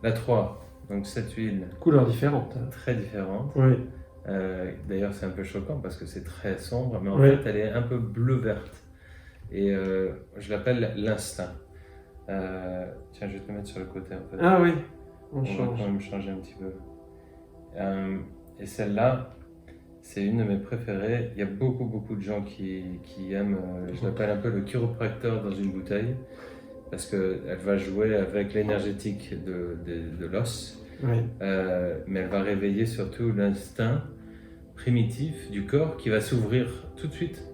La 3, donc cette huile Couleurs différentes. très différente. Oui. D'ailleurs, c'est un peu choquant parce que c'est très sombre, mais en Oui. fait, elle est un peu bleu-verte. Et je l'appelle l'instinct. Tiens, je vais te mettre sur le côté en fait. Ah oui, On va quand même changer un petit peu. Et celle-là, c'est une de mes préférées. Il y a beaucoup de gens qui aiment, je l'appelle un peu le chiropracteur dans une bouteille, parce qu'elle va jouer avec l'énergétique de l'os, Oui. mais elle va réveiller surtout l'instinct primitif du corps qui va s'ouvrir tout de suite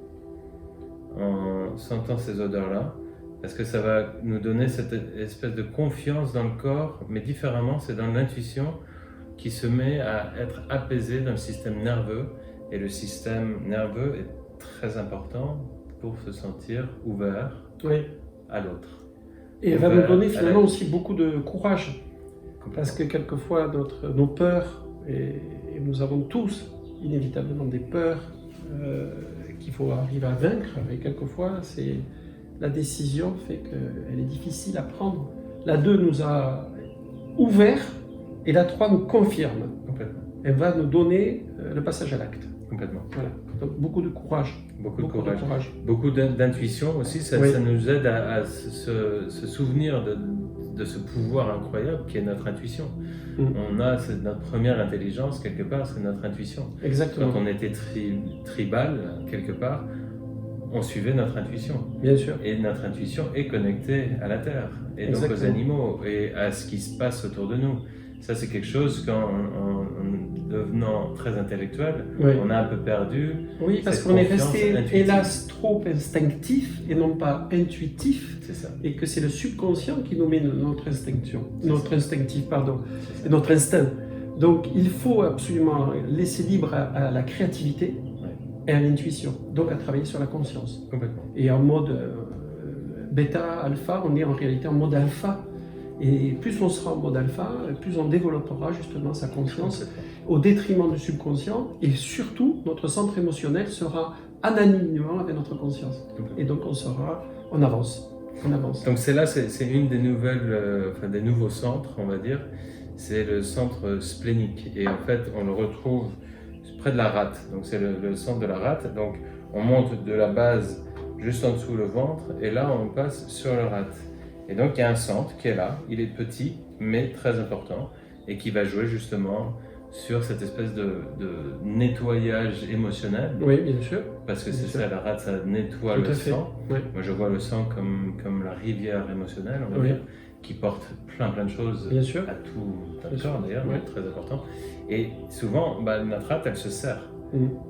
en sentant ces odeurs-là, parce que ça va nous donner cette espèce de confiance dans le corps, mais différemment, c'est dans l'intuition qui se met à être apaisée dans le système nerveux, et le système nerveux est très important pour se sentir ouvert Oui. à l'autre. Et elle va nous donner finalement aussi beaucoup de courage, parce que quelquefois nos peurs, et nous avons tous inévitablement des peurs qu'il faut arriver à vaincre, et quelquefois la décision fait qu'elle est difficile à prendre. La 2 nous a ouvert, et la 3 nous confirme. Complètement. Elle va nous donner le passage à l'acte. Complètement. Voilà. Donc beaucoup de courage. Beaucoup de courage. Beaucoup d'intuition aussi, ça nous aide à se souvenir de ce pouvoir incroyable qui est notre intuition. C'est notre première intelligence quelque part, c'est notre intuition. Exactement. Quand on était tribal quelque part, on suivait notre intuition. Bien sûr. Et notre intuition est connectée à la terre, et donc aux animaux, et à ce qui se passe autour de nous. Ça, c'est quelque chose qu'en devenant très intellectuel, on a un peu perdu. Oui, parce qu'on est resté, hélas, trop instinctif et non pas intuitif. C'est ça. Et que c'est le subconscient qui nous met notre instinct. Donc, il faut absolument laisser libre à la créativité et à l'intuition. Donc, à travailler sur la conscience. Complètement. Et en mode bêta, alpha, on est en réalité en mode alpha. Et plus on sera en mode alpha, plus on développera justement sa conscience au détriment du subconscient, et surtout notre centre émotionnel sera en alignement avec notre conscience. Et donc on avance. Donc c'est une des des nouveaux centres, on va dire, c'est le centre splénique, et en fait on le retrouve près de la rate, donc c'est le centre de la rate, donc on monte de la base juste en dessous le ventre, et là on passe sur le rate. Et donc il y a un centre qui est là, il est petit mais très important, et qui va jouer justement sur cette espèce de nettoyage émotionnel. Oui, bien sûr. Parce que c'est ça, la rate, ça nettoie le sang. Oui. Moi je vois le sang comme la rivière émotionnelle, on va dire, qui porte plein de choses à tout notre corps d'ailleurs, très important. Et souvent, notre rate, elle se serre.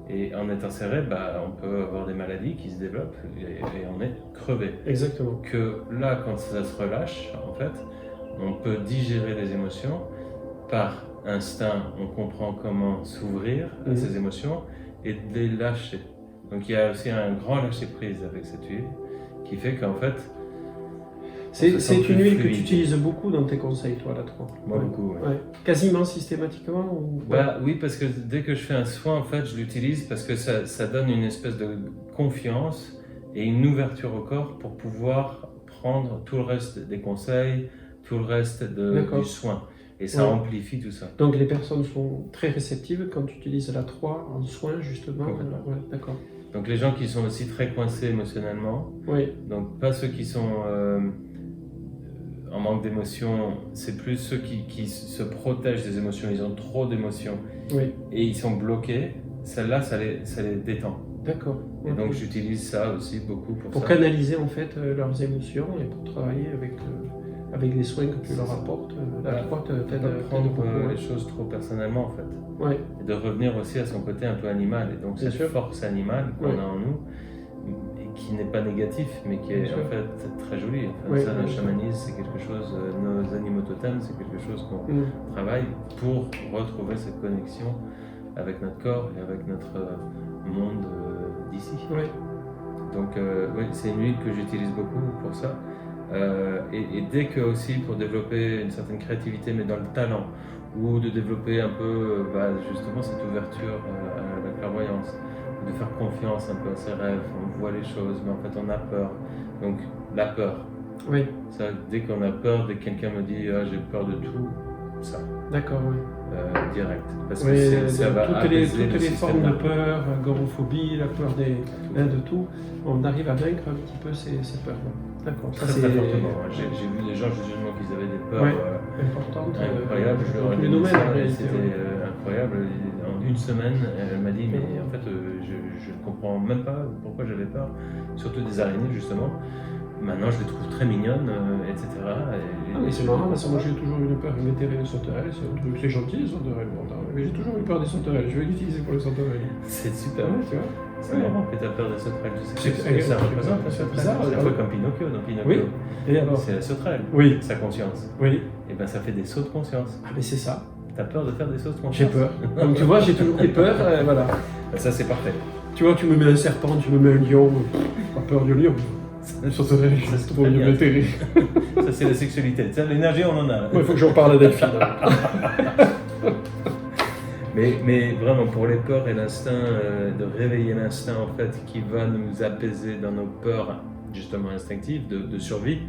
Et en étant serré, on peut avoir des maladies qui se développent et on est crevé. Exactement. Que là, quand ça se relâche, en fait, on peut digérer les émotions par instinct. On comprend comment s'ouvrir à ces émotions et de les lâcher. Donc il y a aussi un grand lâcher-prise avec cette huile qui fait qu'en fait, c'est une huile que tu utilises beaucoup dans tes conseils, toi, la 3. Moi, beaucoup, oui. Quasiment systématiquement ou... Oui, parce que dès que je fais un soin, en fait, je l'utilise parce que ça donne une espèce de confiance et une ouverture au corps pour pouvoir prendre tout le reste des conseils, tout le reste du soin. Et ça amplifie tout ça. Donc les personnes sont très réceptives quand tu utilises la 3 en soin, justement. D'accord. Donc les gens qui sont aussi très coincés émotionnellement, donc pas ceux qui sont en manque d'émotions, c'est plus ceux qui se protègent des émotions, ils ont trop d'émotions et ils sont bloqués, celle-là ça les détend. D'accord. Et donc j'utilise ça aussi beaucoup pour canaliser en fait leurs émotions et pour travailler avec les soins que tu leur apportes. La 3 t'aide à prendre les choses trop personnellement en fait. Et de revenir aussi à son côté un peu animal, et donc cette force animale qu'on a en nous, qui n'est pas négatif, mais qui est en fait très joli. Ça, le chamanisme, c'est quelque chose, nos animaux totems, c'est quelque chose qu'on travaille pour retrouver cette connexion avec notre corps et avec notre monde d'ici. Donc c'est une huile que j'utilise beaucoup pour ça. Et dès que aussi pour développer une certaine créativité, mais dans le talent, ou de développer un peu justement cette ouverture à la clairvoyance, de faire confiance un peu à ses rêves, on voit les choses, mais en fait on a peur. Donc la peur. Ça, dès qu'on a peur, dès que quelqu'un me dit j'ai peur de tout, ça. D'accord, oui. Direct. Parce oui, que ça va toutes les formes de peur, agoraphobie, la peur de tout, on arrive à vaincre un petit peu ces peurs-là. D'accord. Très fortement. J'ai vu des gens justement qui avaient des peurs importantes, incroyables. Je leur ai dit ça, c'était incroyable. En une semaine, elle m'a dit mais en fait je ne comprends même pas pourquoi j'avais peur, surtout des araignées justement. Maintenant, je les trouve très mignonnes, etc. Mais c'est marrant, parce que moi j'ai toujours eu une peur, ils m'étaient les sauterelles, c'est gentil les sauterelles, mais j'ai toujours eu peur des sauterelles, je vais l'utiliser pour les sauterelles. C'est super, tu vois. C'est marrant que tu as peur des sauterelles, tu sais ce que ça représente, c'est bizarre. C'est un peu comme Pinocchio, dans Pinocchio. Oui, et alors c'est la sauterelle, sa conscience. Oui. Et ben ça fait des sauts de conscience. Ah, mais c'est ça. Tu as peur de faire des sauts de conscience? J'ai peur. Donc tu vois, j'ai toujours des peurs, voilà. Ça c'est parfait. Tu vois, tu me mets un serpent, tu me mets un lion, pas peur du lion. Sauterelle, c'est pour mieux m'intéresser. Ça c'est la sexualité, l'énergie on en a. Il faut que j'en parle à Delphine. mais vraiment pour les peurs et l'instinct, de réveiller l'instinct en fait qui va nous apaiser dans nos peurs justement instinctives de survie,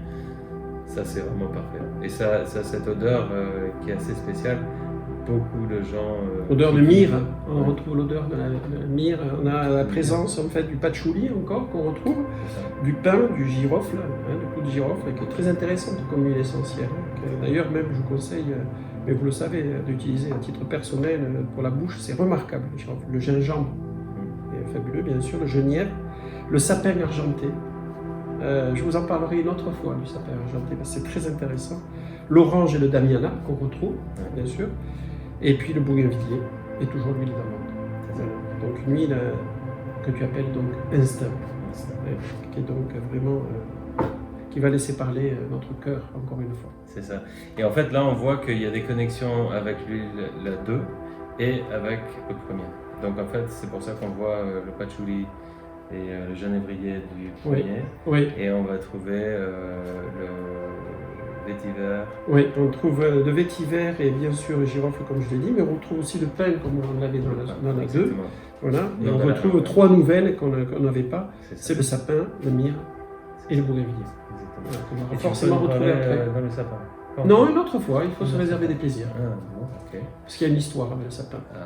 ça c'est vraiment parfait. Et ça cette odeur qui est assez spéciale. Beaucoup de gens... Odeur de myrrhe, on retrouve l'odeur de la myrrhe, on a la présence en fait du patchouli encore qu'on retrouve, du pin, du girofle, du coup de girofle, qui est très intéressante comme huile essentielle. D'ailleurs même je vous conseille, mais vous le savez, d'utiliser à titre personnel pour la bouche, c'est remarquable le girofle. Le gingembre est fabuleux bien sûr, le genièvre, le sapin argenté. Je vous en parlerai une autre fois du sapin argenté parce que c'est très intéressant. L'orange et le damiana qu'on retrouve bien sûr. Et puis le bougainvillier et toujours l'huile d'amande. Donc une huile que tu appelles donc instinct, qui est donc vraiment qui va laisser parler notre cœur encore une fois. C'est ça. Et en fait là on voit qu'il y a des connexions avec l'huile la 2 et avec le premier. Donc en fait c'est pour ça qu'on voit le patchouli et le genévrier du premier. Oui. Et on va trouver le vétiver. Oui, on trouve le vétiver et bien sûr le girofle comme je l'ai dit, mais on retrouve aussi le pin comme on l'avait dans la 2. Voilà. Et on retrouve 3 nouvelles qu'on n'avait pas. C'est le sapin, le myrrhe et le bougainvillier. Voilà, on va forcément retrouver après. Dans le sapin. Non, une autre fois, il faut se réserver des plaisirs. Ah, bon, ok. Parce qu'il y a une histoire avec le sapin. Ah.